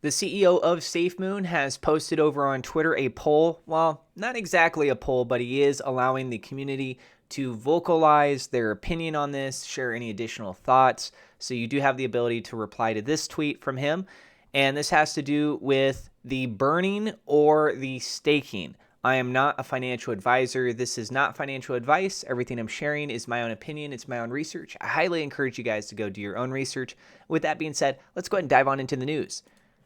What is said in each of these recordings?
The CEO of SafeMoon has posted over on Twitter a poll. Well, not exactly a poll, but he is allowing the community to vocalize their opinion on this, share any additional thoughts. So you do have the ability to reply to this tweet from him. And this has to do with the burning or the staking. I am not a financial advisor. This is not financial advice. Everything I'm sharing is my own opinion. It's my own research. I highly encourage you guys to go do your own research. With that being said, let's go ahead and dive on into the news.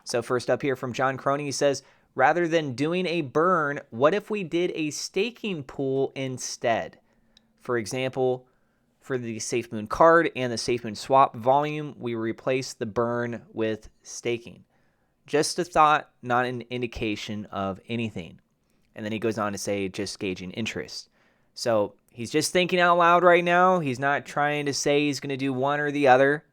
So first up here from John Crony, he says, rather than doing a burn, what if we did a staking pool instead? For example, for the SafeMoon card and the SafeMoon swap volume, we replace the burn with staking. Just a thought, not an indication of anything. And then he goes on to say, just gauging interest. So he's just thinking out loud right now. He's not trying to say he's going to do one or the other,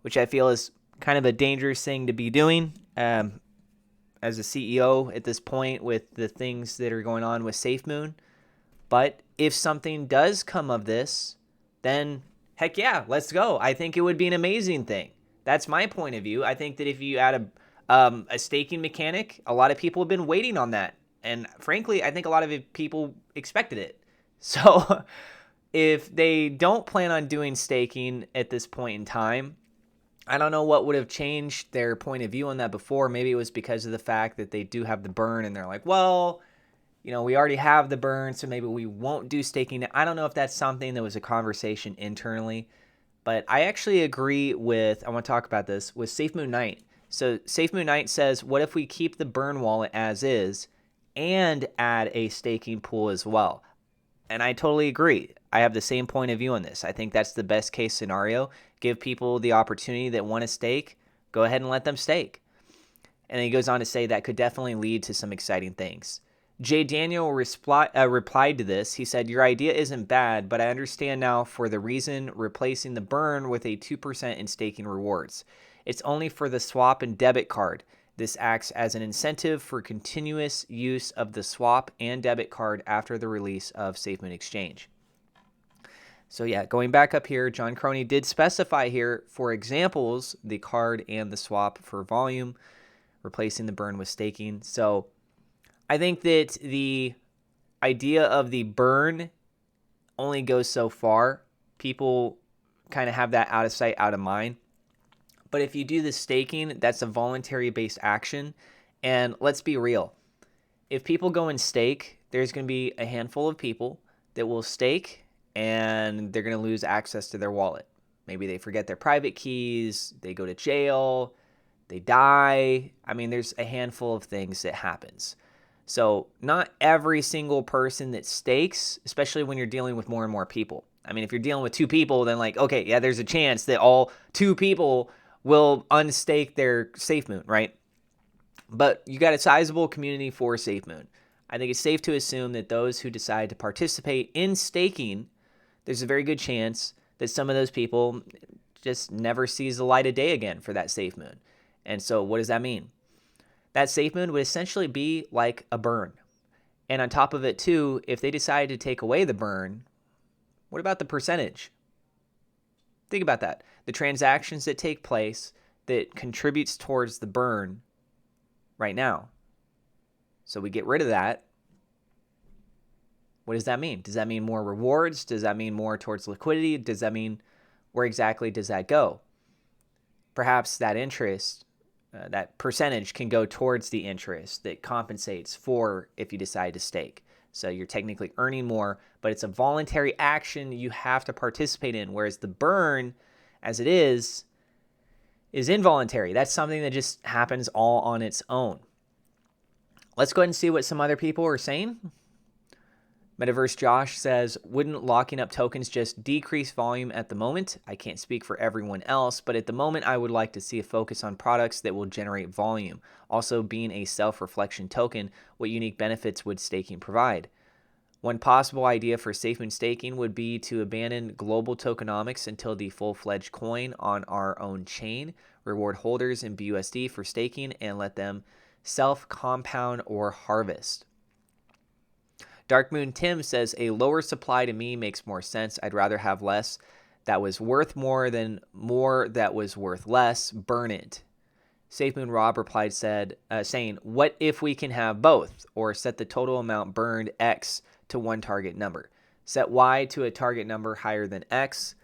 which I feel is kind of a dangerous thing to be doing as a CEO at this point with the things that are going on with SafeMoon. But if something does come of this, then heck yeah, let's go. I think it would be an amazing thing. That's my point of view. I think that if you add a staking mechanic, a lot of people have been waiting on that. And frankly, I think a lot of people expected it. So if they don't plan on doing staking at this point in time, I don't know what would have changed their point of view on that before. Maybe it was because of the fact that they do have the burn and they're like, well, we already have the burn, so maybe we won't do staking. I don't know if that's something that was a conversation internally, but I actually agree with, I want to talk about this, with SafeMoon Knight. So SafeMoon Knight says, what if we keep the burn wallet as is and add a staking pool as well? And I totally agree. I have the same point of view on this. I think that's the best case scenario. Give people the opportunity that want to stake. Go ahead and let them stake. And then he goes on to say that could definitely lead to some exciting things. Jay Daniel replied to this. He said, your idea isn't bad, but I understand now for the reason replacing the burn with a 2% in staking rewards. It's only for the swap and debit card. This acts as an incentive for continuous use of the swap and debit card after the release of SafeMoon Exchange. So yeah, going back up here, John Crony did specify here, for examples, the card and the swap for volume, replacing the burn with staking. So I think that the idea of the burn only goes so far. People kind of have that out of sight, out of mind. But if you do the staking, that's a voluntary-based action. And let's be real. If people go and stake, there's going to be a handful of people that will stake and they're going to lose access to their wallet. Maybe they forget their private keys, they go to jail, they die. I mean, there's a handful of things that happens. So not every single person that stakes, especially when you're dealing with more and more people. I mean, if you're dealing with two people, then okay, yeah, there's a chance that all two people will unstake their SafeMoon, right? But you got a sizable community for SafeMoon. I think it's safe to assume that those who decide to participate in staking, there's a very good chance that some of those people just never sees the light of day again for that SafeMoon. And so what does that mean? That SafeMoon would essentially be like a burn. And on top of it too, if they decide to take away the burn, what about the percentage? Think about that. The transactions that take place that contributes towards the burn right now. So we get rid of that. What does that mean? Does that mean more rewards? Does that mean more towards liquidity? Does that mean where exactly does that go? Perhaps that interest, that percentage can go towards the interest that compensates for if you decide to stake. So you're technically earning more, but it's a voluntary action you have to participate in, whereas the burn, as it is involuntary. That's something that just happens all on its own. Let's go ahead and see what some other people are saying. Metaverse Josh says, wouldn't locking up tokens just decrease volume at the moment? I can't speak for everyone else, but at the moment I would like to see a focus on products that will generate volume. Also, being a self-reflection token, what unique benefits would staking provide? One possible idea for SafeMoon staking would be to abandon global tokenomics until the full-fledged coin on our own chain, reward holders in BUSD for staking, and let them self-compound or harvest. Darkmoon Tim says, a lower supply to me makes more sense. I'd rather have less that was worth more than more that was worth less. Burn it. SafeMoon Rob replied, saying, "What if we can have both, or set the total amount burned X to one target number? Set Y to a target number higher than X.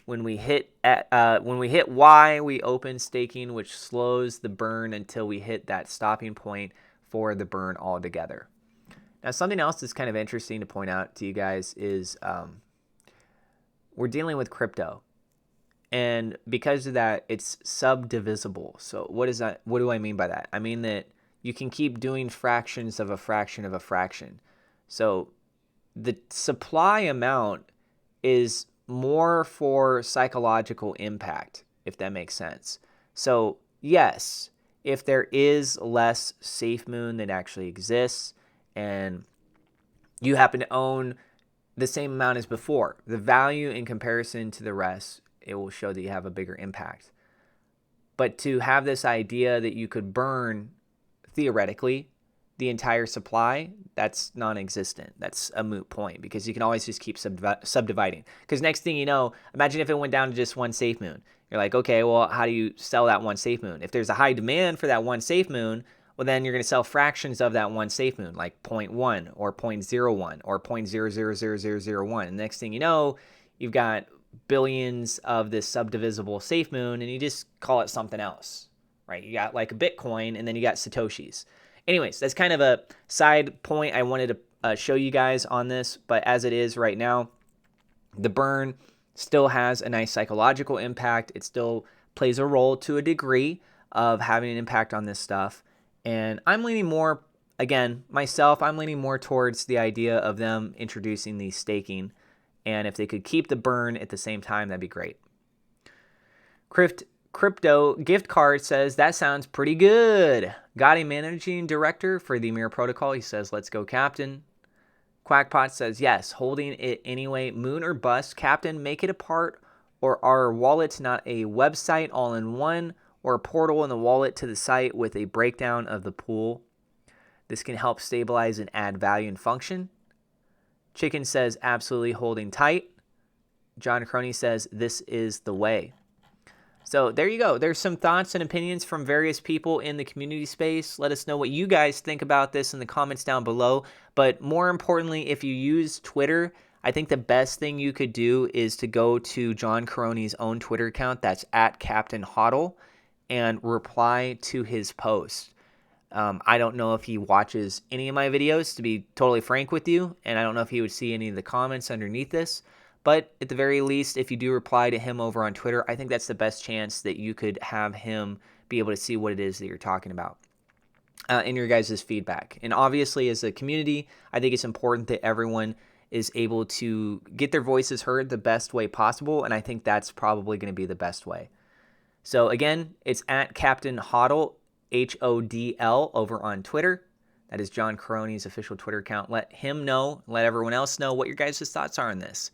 When we hit Y, we open staking, which slows the burn until we hit that stopping point for the burn altogether." Now, something else that's kind of interesting to point out to you guys is we're dealing with crypto. And because of that, it's subdivisible. So what is that? What do I mean by that? I mean that you can keep doing fractions of a fraction of a fraction. So the supply amount is more for psychological impact, if that makes sense. So yes, if there is less SafeMoon that actually exists and you happen to own the same amount as before, the value in comparison to the rest, it will show that you have a bigger impact. But to have this idea that you could burn, theoretically, the entire supply, that's non-existent. That's a moot point because you can always just keep subdividing. Because next thing you know, imagine if it went down to just one SafeMoon. You're like, okay, well, how do you sell that one SafeMoon? If there's a high demand for that one SafeMoon, well, then you're going to sell fractions of that one SafeMoon, like 0.1 or 0.01 or 0.000001. And next thing you know, you've got billions of this subdivisible SafeMoon, and you just call it something else, right? You got like a Bitcoin, and then you got Satoshis. Anyways, that's kind of a side point I wanted to show you guys on this, but as it is right now, the burn still has a nice psychological impact. It still plays a role to a degree of having an impact on this stuff, and I'm leaning more, again, myself, I'm leaning more towards the idea of them introducing the staking. And if they could keep the burn at the same time, that'd be great. Crypto Gift Card says, that sounds pretty good. Gotti Managing Director for the Mirror Protocol. He says, let's go, Captain. Quackpot says, yes, holding it anyway. Moon or bust. Captain, make it a part or our wallet's not a website all in one or a portal in the wallet to the site with a breakdown of the pool. This can help stabilize and add value and function. Chicken says, absolutely holding tight. John Crony says, this is the way. So there you go. There's some thoughts and opinions from various people in the community space. Let us know what you guys think about this in the comments down below. But more importantly, if you use Twitter, I think the best thing you could do is to go to John Crony's own Twitter account. That's at Captain Hodl, and reply to his post. I don't know if he watches any of my videos, to be totally frank with you, and I don't know if he would see any of the comments underneath this, but at the very least, if you do reply to him over on Twitter, I think that's the best chance that you could have him be able to see what it is that you're talking about in your guys' feedback. And obviously, as a community, I think it's important that everyone is able to get their voices heard the best way possible, and I think that's probably going to be the best way. So again, it's at Captain Hodl, HODL, over on Twitter. That is John Crony's official Twitter account. Let him know, let everyone else know what your guys' thoughts are on this.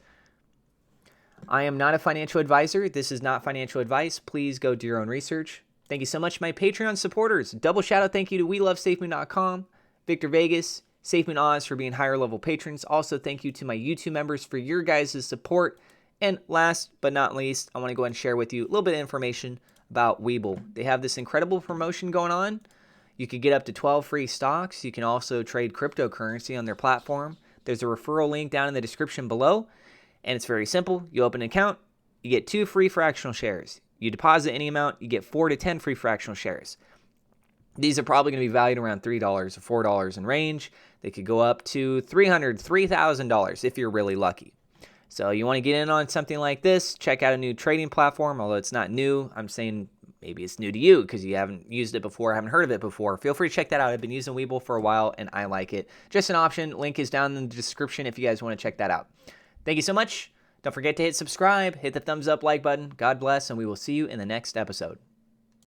I am not a financial advisor. This is not financial advice. Please go do your own research. Thank you so much, my Patreon supporters. Double shout out thank you to WeLoveSafeMoon.com, Victor Vegas, SafeMoon Oz for being higher level patrons. Also, thank you to my YouTube members for your guys' support. And last but not least, I want to go ahead and share with you a little bit of information about Webull. They have this incredible promotion going on. You could get up to 12 free stocks. You can also trade cryptocurrency on their platform. There's a referral link down in the description below, and it's very simple. You open an account, you get 2 free fractional shares. You deposit any amount, you get 4 to 10 free fractional shares. These are probably going to be valued around $3 or $4 in range. They could go up to $300, $3,000 if you're really lucky. So you want to get in on something like this, check out a new trading platform, although it's not new. I'm saying maybe it's new to you because you haven't used it before, haven't heard of it before. Feel free to check that out. I've been using Webull for a while, and I like it. Just an option. Link is down in the description if you guys want to check that out. Thank you so much. Don't forget to hit subscribe, hit the thumbs up like button. God bless, and we will see you in the next episode.